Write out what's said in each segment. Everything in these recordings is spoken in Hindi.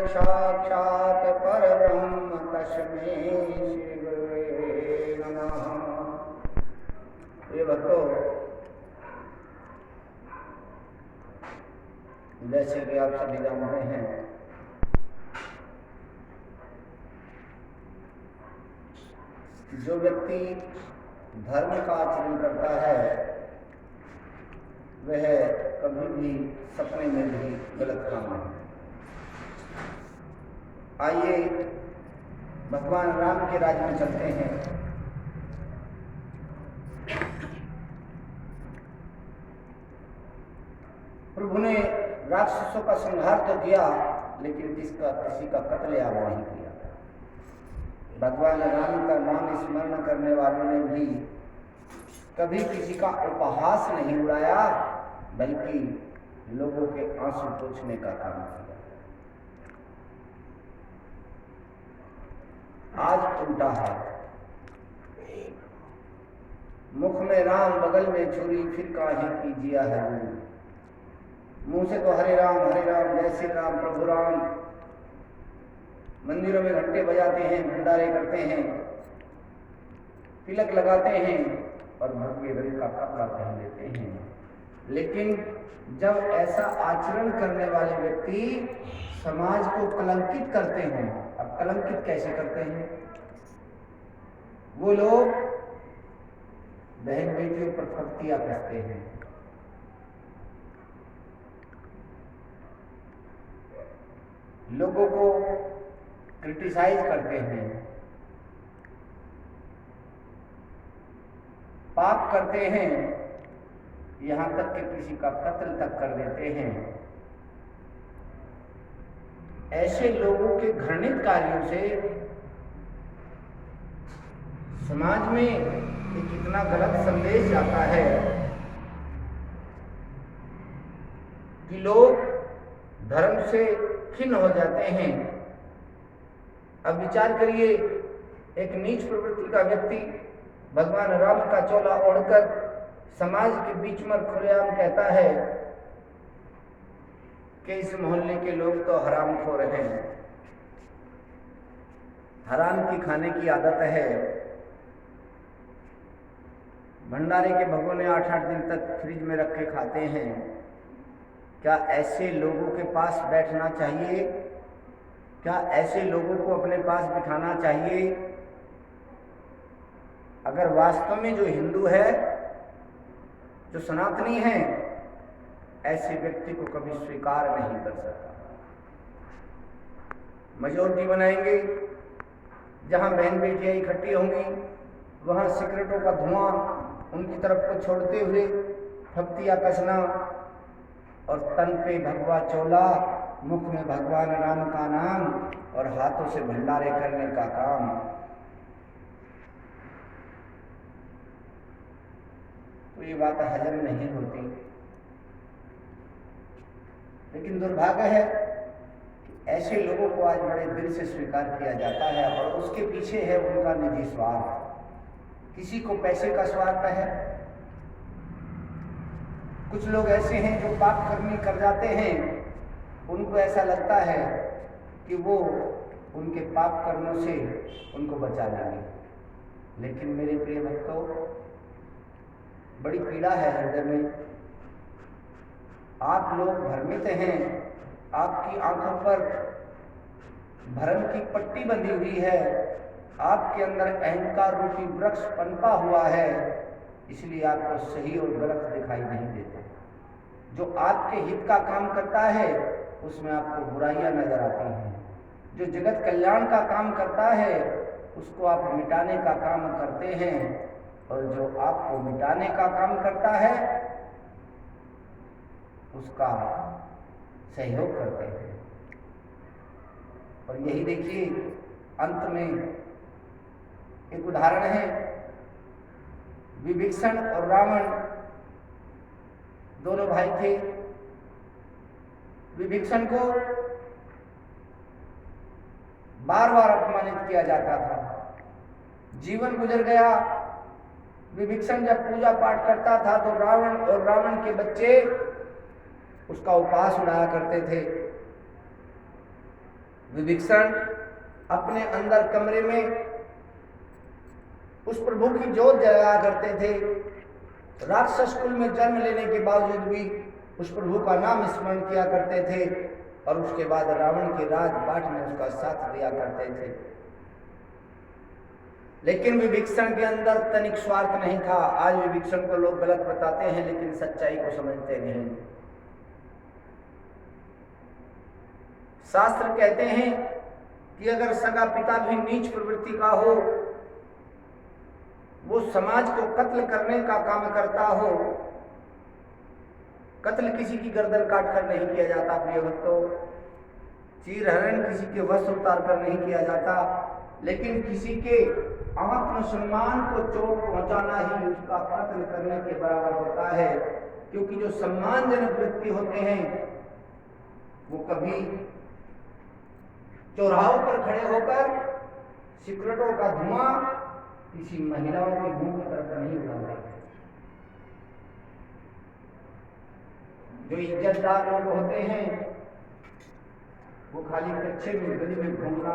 साक्षात् परब्रह्म तस्मै श्री गुरुवे नमः। ये भक्तों, जैसे कि आप सभी जानते हैं, जो व्यक्ति धर्म का आचरण करता है वह कभी भी सपने में भी गलत काम नहीं। आइए भगवान राम के राज्य में चलते हैं। प्रभु ने राक्षसों का संहार तो किया, लेकिन किसी का कत्लेआम नहीं किया। भगवान राम का नाम स्मरण करने वालों ने भी कभी किसी का उपहास नहीं उड़ाया, बल्कि लोगों के आंसू पोंछने का काम किया। आज उल्टा है। मुख में राम, बगल में छुरी, फिर काहे कीजिए है दूर। मुंह से तो हरे राम जय श्री राम, प्रभु राम। मंदिरों में घंटे बजाते हैं, भंडारे करते हैं, तिलक लगाते हैं और भगवे रंग का कपड़ा पहन लेते हैं। लेकिन जब ऐसा आचरण करने वाले व्यक्ति समाज को कलंकित करते हैं, अब कलंकित कैसे करते हैं? वो लोग बहन बेटियों पर फटकियां कसते हैं, लोगों को क्रिटिसाइज करते हैं, पाप करते हैं, यहां तक कि किसी का कत्ल तक कर देते हैं। ऐसे लोगों के घृणित कार्यों से समाज में एक इतना गलत संदेश जाता है कि लोग धर्म से खिन्न हो जाते हैं। अब विचार करिए, एक नीच प्रवृत्ति का व्यक्ति भगवान राम का चोला ओढ़कर समाज के बीच में खुलेआम कहता है कि इस मोहल्ले के लोग तो हरामखोर हैं, हराम की खाने की आदत है, भंडारे के भगोने 8-8 दिन तक फ्रिज में रख के खाते हैं। क्या ऐसे लोगों के पास बैठना चाहिए? क्या ऐसे लोगों को अपने पास बिठाना चाहिए? अगर वास्तव में जो हिंदू है, जो सनातनी है, ऐसे व्यक्ति को कभी स्वीकार नहीं कर सकता। मेजॉरिटी बनाएंगे, जहां बहन बेटियां इकट्ठी होंगी, वहां सिगरेटों का धुआं उनकी तरफ को छोड़ते हुए फप्तियां कसना और तन पे भगवा चोला, मुख में भगवान राम का नाम और हाथों से भंडारे करने का काम। तो ये बात हजम नहीं होती। लेकिन दुर्भाग्य है कि ऐसे लोगों को आज बड़े दिल से स्वीकार किया जाता है और उसके पीछे है उनका निजी स्वार्थ। किसी को पैसे का स्वार्थ है। कुछ लोग ऐसे हैं जो पाप कर्मी कर जाते हैं, उनको ऐसा लगता है कि वो उनके पाप कर्मों से उनको बचा लेंगे। लेकिन मेरे प्रिय भक्तों, बड़ी पीड़ा है हृदय में। आप लोग भ्रमित हैं, आपकी आंखों पर भ्रम की पट्टी बंधी हुई है, आपके अंदर अहंकार रूपी वृक्ष पनपा हुआ है, इसलिए आपको सही और गलत दिखाई नहीं देता। जो आपके हित का काम करता है उसमें आपको बुराइयां नजर आती हैं। जो जगत कल्याण का काम करता है उसको आप मिटाने का काम करते हैं, और जो आपको मिटाने का काम करता है उसका सहयोग करते हैं। और यही देखिए, अंत में एक उदाहरण है, विभीषण और रावण दोनों भाई थे। विभीषण को बार बार अपमानित किया जाता था, जीवन गुजर गया। विभीषण जब पूजा पाठ करता था तो रावण और रावण के बच्चे उसका उपहास उड़ाया करते थे। विभीषण अपने अंदर कमरे में उस प्रभु की जोत जलाया करते थे। राक्षस कुल में जन्म लेने के बावजूद भी उस प्रभु का नाम स्मरण किया करते थे और उसके बाद रावण के राजपाट में उसका साथ दिया करते थे। लेकिन विभीषण के अंदर तनिक स्वार्थ नहीं था। आज विभीषण को लोग गलत बताते हैं लेकिन सच्चाई को समझते नहीं। शास्त्र कहते हैं कि अगर सगा पिता भी नीच प्रवृत्ति का हो, वो समाज को कत्ल करने का काम करता हो, कत्ल किसी की गर्दन काट कर नहीं किया जाता प्रिय भक्तों, चीर हरण किसी के वस्त्र उतार कर नहीं किया जाता, लेकिन किसी के आत्मसम्मान को चोट पहुंचाना ही उसका कत्ल करने के बराबर होता है। क्योंकि जो सम्मानजनक व्यक्ति होते हैं वो कभी चौराहों पर खड़े होकर सिगरेटों का धुआं किसी महिलाओं के मुंह की तरफ नहीं उड़ाते। जो इज्जतदार लोग होते हैं वो खाली कच्चे में गली में घूमना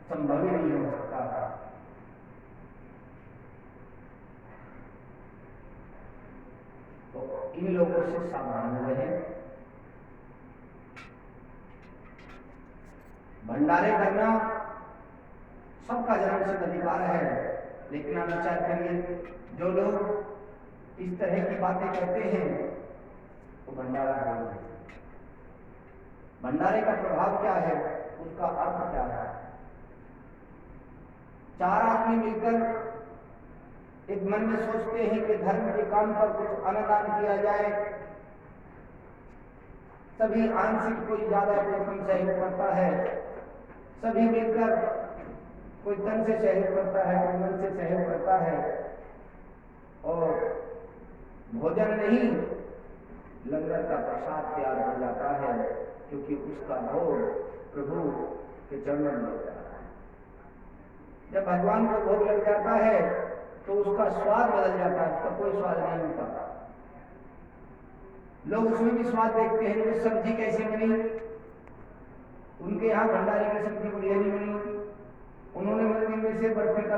संभव ही नहीं हो सकता। तो इन लोगों से सावधान रहें। भंडारे करना सबका जन्मसिद्ध अधिकार है, लेकिन आप विचार करिए जो लोग इस तरह की बातें करते हैं वो भंडारा कर रहे हैं। भंडारे का प्रभाव क्या है, उसका अर्थ क्या है? चार आदमी मिलकर एक मन में सोचते हैं कि धर्म के काम पर कुछ अन्नदान किया जाए। सभी आंशिक, कोई ज्यादा कोई कम सहयोग करता है, सभी मिलकर कोई तन से सहयोग करता है, कोई मन से सहयोग करता है और भोजन नहीं लंगर का प्रसाद तैयार हो जाता है, क्योंकि उसका भोग प्रभु के चरणों में लग जाता है। जब भगवान को भोग लग जाता है तो उसका स्वाद बदल जाता है, उसका कोई स्वाद नहीं होता। लोग उसमें भी स्वाद देखते हैं कि सब्जी कैसी बनी, उनके यहाँ भंडारे की सब्जी बढ़िया नहीं बनी, उन्होंने मंदिर में से बर्फी का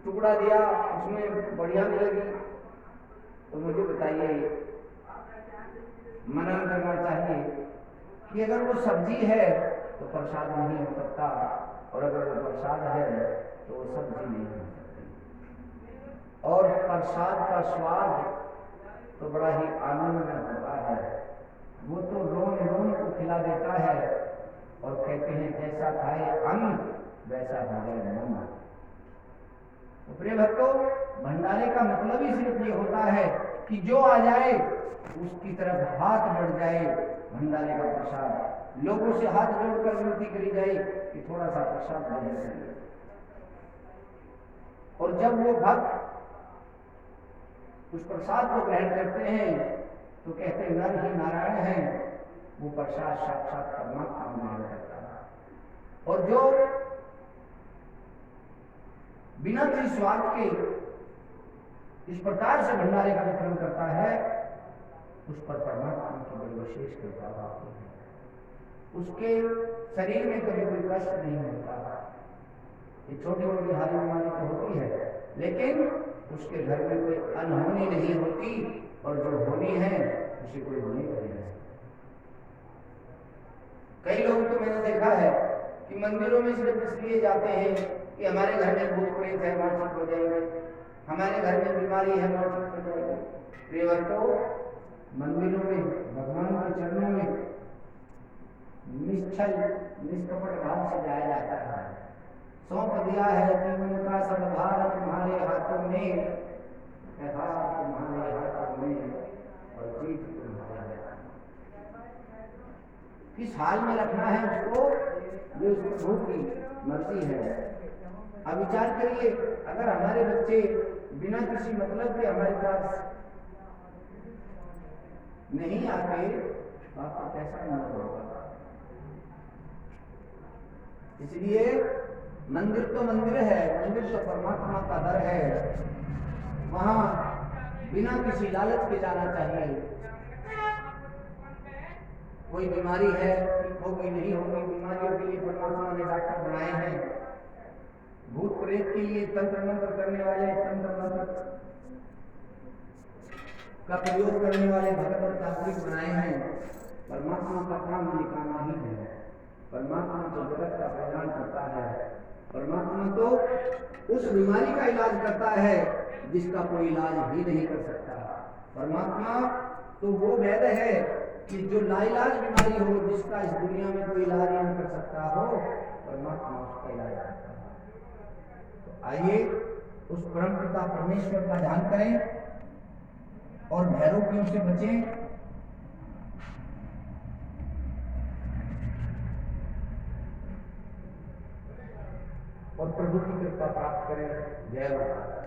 टुकड़ा दिया, उसमें बढ़िया नहीं लगी। तो मुझे बताइए, मनन करना चाहिए कि अगर वो सब्जी है तो प्रसाद नहीं हो सकता, और अगर वो प्रसाद है तो वो सब्जी नहीं हो सकती। और प्रसाद का स्वाद तो बड़ा ही आनंद में होता है, वो तो रोम रोम को खिला देता है और कहते हैं जैसा खाए अन्न वैसा हो जाए मन। तो प्रिय भक्तों, भंडारे का मतलब ही सिर्फ ये होता है कि जो आ जाए उसकी तरफ हाथ बढ़ जाए भंडारे का प्रसाद, लोगों से हाथ जोड़कर विनती करी जाए कि थोड़ा सा प्रसाद दे दीजिए। और जब वो भक्त उस प्रसाद को ग्रहण करते हैं तो कहते हैं नर ही नारायण है, वो प्रसाद साक्षात परमात्मा ग्रहण करता है। और जो बिना किसी स्वार्थ के इस प्रकार से भंडारे का वितरण करता है, उस पर परमात्मा की बड़ी विशेष कृपा होती है। उसके शरीर में कभी कोई कष्ट नहीं होता। ये छोटी मोटी हानि बीमारी तो होती है, लेकिन उसके घर में कोई अनहोनी नहीं होती, और जो होनी है उसे कोई नहीं करेगा। कई लोग तो मैंने देखा है कि मंदिरों में सिर्फ इसलिए जाते हैं कि हमारे घर में भूत प्रेत है, वहां ठीक हो जाएंगे, हमारे घर में बीमारी है, वहां ठीक हो जाएगी। प्रिय तो मंदिरों में भगवान के चरणों में निश्चल निष्कपट भाव से जाया जाता है। सौंप दिया है जीवन का सब भार तुम्हारे हाथों में, तुम्हारे हाथों में और जीत तुम्हारे हाथ। किस हाल में रखना है उसको, ये उस प्रभु की मर्जी है। अब विचार करिए, अगर हमारे बच्चे बिना किसी मतलब के हमारे पास नहीं आते तो आपका कैसा अनुभव होगा। इसलिए मंदिर तो मंदिर है, मंदिर तो परमात्मा का दर है, वहां बिना किसी लालच के जाना चाहिए। कोई बीमारी है, ठीक होगी नहीं होगी, बीमारी भूत प्रेत के लिए तंत्र मंत्र करने वाले, तंत्र मंत्र का प्रयोग करने वाले भगत और तांत्रिक बनाए हैं। परमात्मा का काम ये काम नहीं है। परमात्मा तो जगत का कल्याण करता है। परमात्मा तो उस बीमारी का इलाज करता है जिसका कोई इलाज भी नहीं कर सकता। परमात्मा तो वो वैद्य है कि जो लाइलाज बीमारी हो, जिसका इस दुनिया में कोई इलाज नहीं कर सकता हो, परमात्मा उसका इलाज करता है। तो आइए उस परमपिता परमेश्वर का ध्यान करें और भैरव की ओर से बचें। और प्रभु की कृपा प्राप्त करें। जय माता।